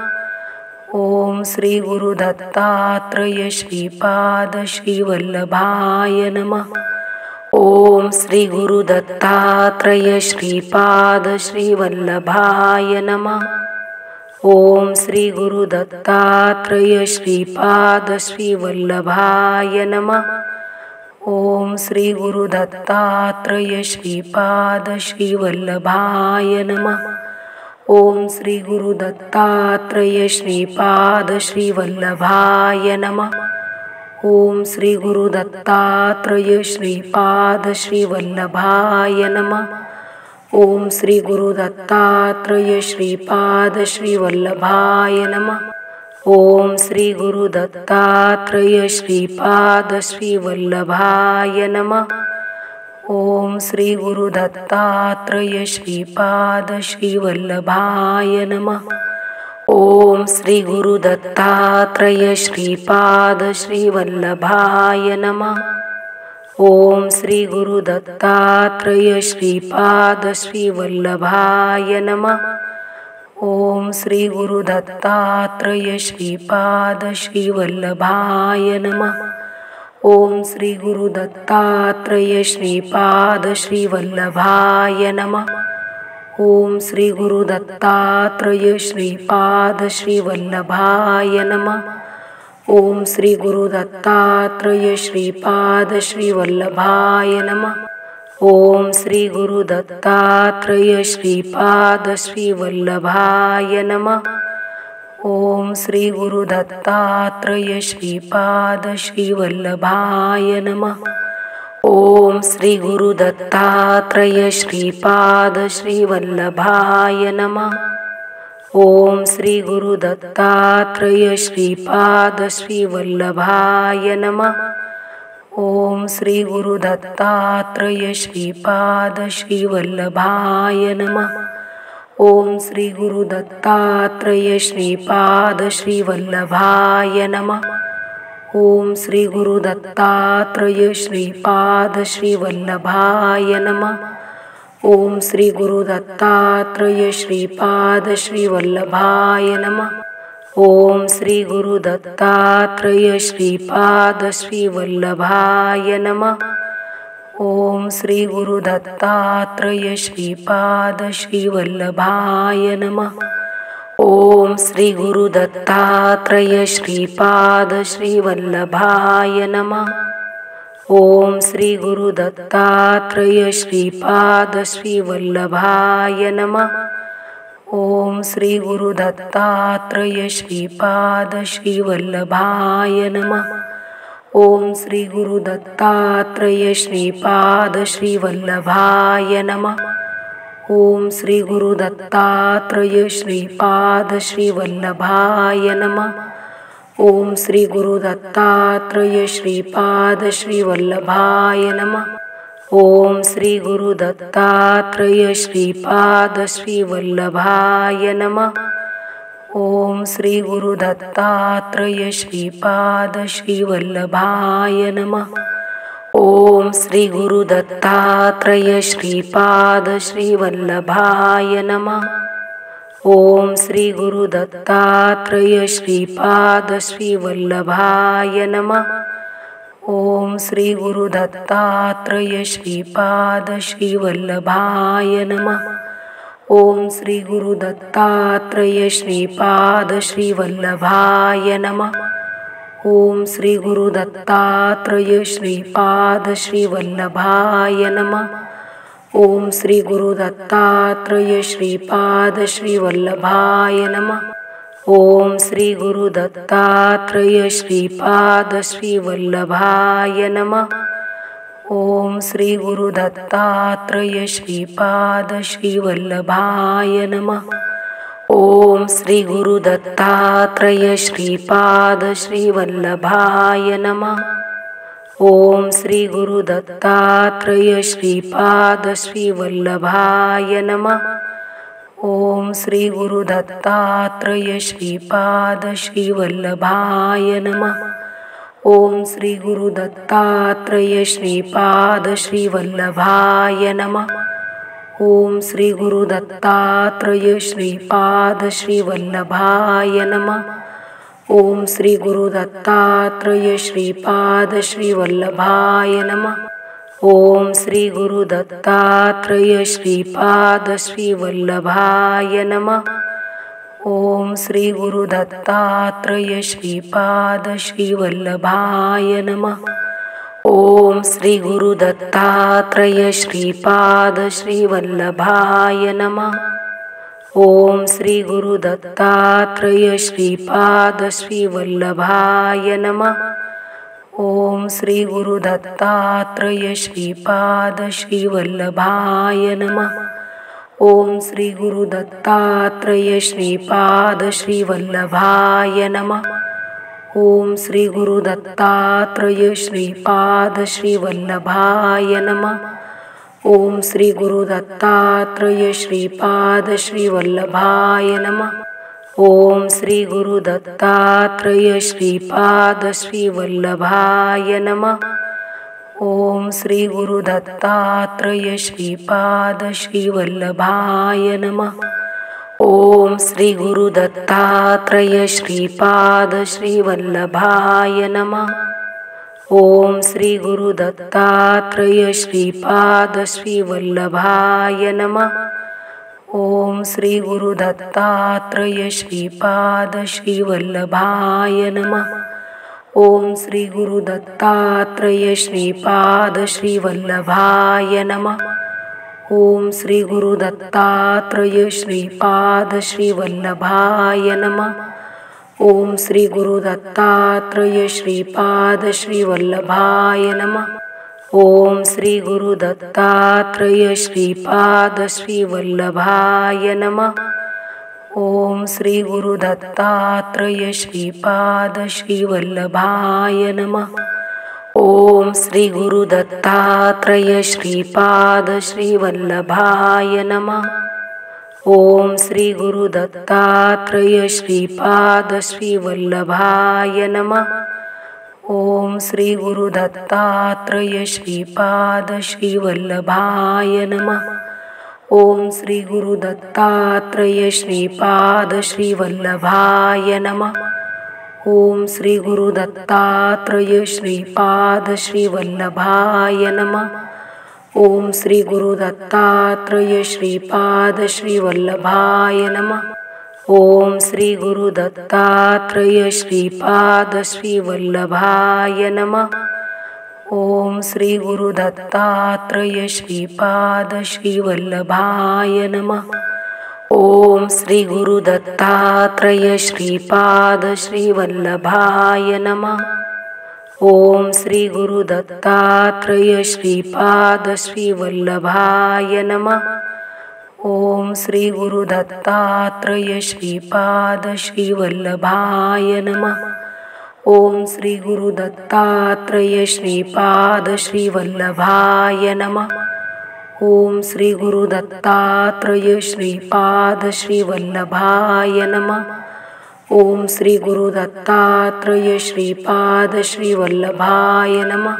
ओम श्री गुरु दत्तात्रेय श्रीपाद श्रीवल्लभाय नमः। ओम श्री गुरु दत्तात्रेय श्रीपाद श्रीवल्लभाय नमः। ओम श्री गुरु दत्तात्रेय श्रीपाद श्रीवल्लभाय नमः। ओम श्री गुरु दत्तात्रेय श्रीपाद श्रीवल्लभाय नमः। ओम श्री गुरु दत्तात्रेय श्रीपाद श्रीवल्लभाय नमः। ओम श्री गुरु दत्तात्रेय श्रीपाद श्रीवल्लभाय नमः। ओम श्री गुरु दत्तात्रेय श्रीपाद श्रीवल्लभाय नमः। ओम श्री गुरु दत्तात्रेय श्रीपाद श्रीवल्लभाय नमः। ओम श्री गुरु दत्तात्रेय श्रीपाद श्रीवल्लभाय नमः। ओम श्री गुरु दत्तात्रेय श्रीपाद श्रीवल्लभाय नमः। ओम श्री गुरु दत्तात्रेय श्रीपाद श्रीवल्लभाय नमः। ओम श्री गुरु दत्तात्रेय श्रीपाद श्रीवल्लभाय नमः। ओम श्री गुरु दत्तात्रेय श्रीपाद श्रीवल्लभाय नमः। ओम श्री गुरु दत्तात्रेय श्रीपाद श्रीवल्लभाय नमः। ओम श्री गुरु दत्तात्रेय श्रीपाद श्रीवल्लभाय नमः। ओम श्री गुरु दत्तात्रेय श्रीपाद श्रीवल्लभाय नमः। ओम श्री गुरु दत्तात्रेय श्रीपाद श्रीवल्लभाय नमः। ओम श्री गुरु दत्तात्रेय श्रीपाद श्रीवल्लभाय नमः। ओम श्री गुरु दत्तात्रेय श्रीपाद श्रीवल्लभाय नमः। ओम श्री गुरु दत्तात्रेय श्रीपाद श्रीवल्लभाय नमः। ओम श्री गुरु दत्तात्रेय श्रीपाद श्रीवल्लभाय नमः। ओम श्री गुरु दत्तात्रेय श्रीपाद श्रीवल्लभाय नमः। ओम श्री गुरु दत्तात्रेय श्रीपाद श्रीवल्लभाय नमः। ओम श्री गुरु दत्तात्रेय श्रीपाद श्रीवल्लभाय नमः। ओम श्री गुरु दत्तात्रेय श्रीपाद श्रीवल्लभाय नमः। ओम श्री गुरु दत्तात्रेय श्रीपाद श्रीवल्लभाय नमः। ओम श्री गुरु दत्तात्रेय श्रीपाद श्रीवल्लभाय नमः। ओम श्री गुरु दत्तात्रेय श्रीपाद श्रीवल्लभाय नमः। ओम श्री गुरु दत्तात्रेय श्रीपाद श्रीवल्लभाय नमः। ओम श्री गुरु दत्तात्रेय श्रीपाद श्रीवल्लभाय नमः। ओम श्री गुरु दत्तात्रेय श्रीपाद श्रीवल्लभाय नमः। ओम श्री गुरु दत्तात्रेय श्रीपाद श्रीवल्लभाय नमः। ओम श्री गुरु दत्तात्रेय श्रीपाद श्रीवल्लभाय नमः। ओम श्री गुरु दत्तात्रेय श्रीपाद श्रीवल्लभाय नमः। ओम श्री गुरु दत्तात्रेय श्रीपाद श्रीवल्लभाय नमः। ओम श्री गुरु दत्तात्रेय श्रीपाद श्रीवल्लभाय नमः। ओम श्री गुरु दत्तात्रेय श्रीपाद श्रीवल्लभाय नमः। ओम श्री गुरु दत्तात्रेय श्रीपाद श्रीवल्लभाय नमः। ओम श्री गुरु दत्तात्रेय श्रीपाद श्रीवल्लभाय नमः। ओम श्री गुरु दत्तात्रेय श्रीपाद श्रीवल्लभाय नमः। ओम श्री गुरु दत्तात्रेय श्रीपाद श्रीवल्लभाय नमः। ओम श्री गुरु दत्तात्रेय श्रीपाद श्रीवल्लभाय नमः। ओम श्री गुरु दत्तात्रेय श्रीपाद श्रीवल्लभाय नमः। ओम श्री गुरु दत्तात्रेय श्रीपाद श्रीवल्लभाय नमः। ओम श्री गुरु दत्तात्रेय श्रीपाद श्रीवल्लभाय नमः। ओम श्री गुरु दत्तात्रेय श्रीपाद श्रीवल्लभाय नमः। ओम श्री गुरु दत्तात्रेय श्रीपाद श्रीवल्लभाय नमः। ओम श्री गुरु दत्तात्रेय श्रीपाद श्रीवल्लभाय नमः। ओम श्री गुरु दत्तात्रेय श्रीपाद श्रीवल्लभाय नमः। ओम श्री गुरु दत्तात्रेय श्रीपाद श्रीवल्लभाय नमः। ओम श्री गुरु दत्तात्रेय श्रीपाद श्रीवल्लभाय नमः। ओम श्री गुरु दत्तात्रेय श्रीपाद श्रीवल्लभाय नमः। ओम श्री गुरु दत्तात्रेय श्रीपाद श्रीवल्लभाय नमः। ओम श्री गुरु दत्तात्रेय श्रीपाद श्रीवल्लभाय नमः। ओम श्री गुरु दत्तात्रेय श्रीपाद श्रीवल्लभाय नमः। ओम श्री गुरु दत्तात्रेय श्रीपाद श्रीवल्लभाय नमः। ओम श्री गुरु दत्तात्रेय श्रीपाद श्रीवल्लभाय नमः। ओम श्री गुरु दत्तात्रेय श्रीपाद श्रीवल्लभाय नमः। ओम श्री गुरु दत्तात्रेय श्रीपाद श्रीवल्लभाय नमः। ओम श्री गुरु दत्तात्रेय श्रीपाद श्रीवल्लभाय नमः। ओम श्री गुरु दत्तात्रेय श्रीपाद श्रीवल्लभाय नमः। ओम श्री गुरु दत्तात्रेय श्रीपाद श्रीवल्लभाय नमः। ओम श्री गुरु दत्तात्रेय श्रीपाद श्रीवल्लभाय नमः। ओम श्री गुरु दत्तात्रेय श्रीपाद श्रीवल्लभाय नमः। ओम श्री गुरु दत्तात्रेय श्रीपाद श्रीवल्लभाय नमः। ओम श्री गुरु दत्तात्रेय श्रीपाद श्रीवल्लभाय नमः। ओम श्री गुरु दत्तात्रेय श्रीपाद श्रीवल्लभाय नमः। ओम श्री गुरु दत्तात्रेय श्रीपाद श्रीवल्लभाय नमः। ओम श्री गुरु दत्तात्रेय श्रीपाद श्रीवल्लभाय नमः। ओम श्री गुरु दत्तात्रेय श्रीपाद श्रीवल्लभाय नमः। ओम श्री गुरु दत्तात्रेय श्रीपाद श्रीवल्लभाय नमः। ओम श्री गुरु दत्तात्रेय श्रीपाद श्रीवल्लभाय नमः। ओम श्री गुरु दत्तात्रेय श्रीपाद श्रीवल्लभाय नमः। ओम श्री गुरु दत्तात्रेय श्रीपाद श्रीवल्लभाय नमः। ओम श्री गुरु दत्तात्रेय श्रीपाद श्रीवल्लभाय नमः। ओम श्री गुरु दत्तात्रेय श्रीपाद श्रीवल्लभाय नमः। ओम श्री गुरु दत्तात्रेय श्रीपाद श्रीवल्लभाय नमः। ओम श्री गुरु दत्तात्रेय श्रीपाद श्रीवल्लभाय नमः। ओम श्री गुरु दत्तात्रेय श्रीपाद श्रीवल्लभाय नमः।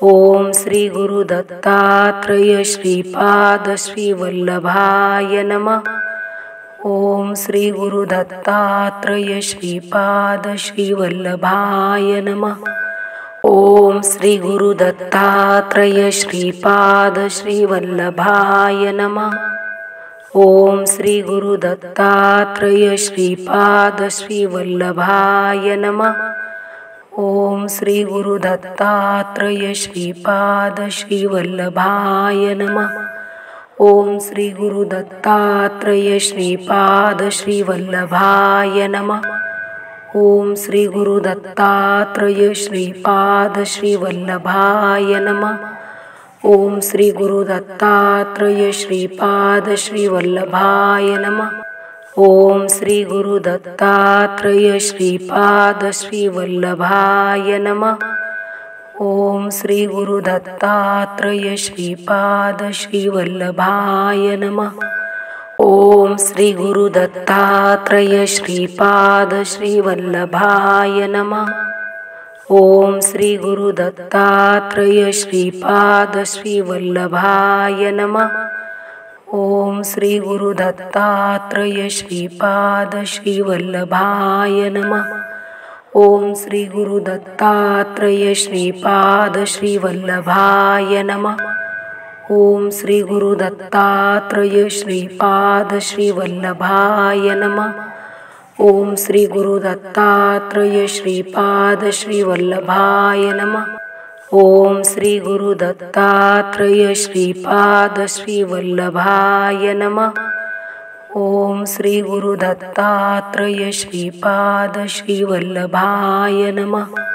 ओम श्री गुरु दत्तात्रेय श्रीपाद श्रीवल्लभाय नमः। ओम श्री गुरु दत्तात्रेय श्रीपाद श्रीवल्लभाय नमः। ओम श्री गुरु दत्तात्रेय श्रीपाद श्रीवल्लभाय नमः। ओम श्री गुरु दत्तात्रेय श्रीपाद श्रीवल्लभाय नमः। ओम श्री गुरु दत्तात्रेय श्रीपाद श्रीवल्लभाय नमः। ओम श्री गुरु दत्तात्रेय श्रीपाद श्रीवल्लभाय नमः। ओम श्री गुरु दत्तात्रेय श्रीपाद श्रीवल्लभाय नमः। ओम श्री गुरु दत्तात्रेय श्रीपाद श्रीवल्लभाय नमः। ओम श्री गुरु दत्तात्रेय श्रीपाद श्रीवल्लभाय नमः। ओम श्री गुरु दत्तात्रेय श्रीपाद श्रीवल्लभाय नमः। ओम श्री गुरु दत्तात्रेय श्रीपाद श्रीवल्लभाय नमः। ओम श्री गुरु दत्तात्रेय श्रीपाद श्रीवल्लभाय नमः। ओम श्री गुरु दत्तात्रेय श्रीपाद श्रीवल्लभाय नमः। ओम श्री गुरु दत्तात्रेय श्रीपाद श्रीवल्लभाय नमः। ओम श्री गुरु दत्तात्रेय श्रीपाद श्रीवल्लभाय नमः। ओम श्री गुरु दत्तात्रेय श्रीपाद श्रीवल्लभाय नमः। ओम श्री गुरु दत्तात्रेय श्रीपाद श्रीवल्लभाय नमः। ओम श्री गुरु दत्तात्रेय श्रीपाद श्रीवल्लभाय नमः।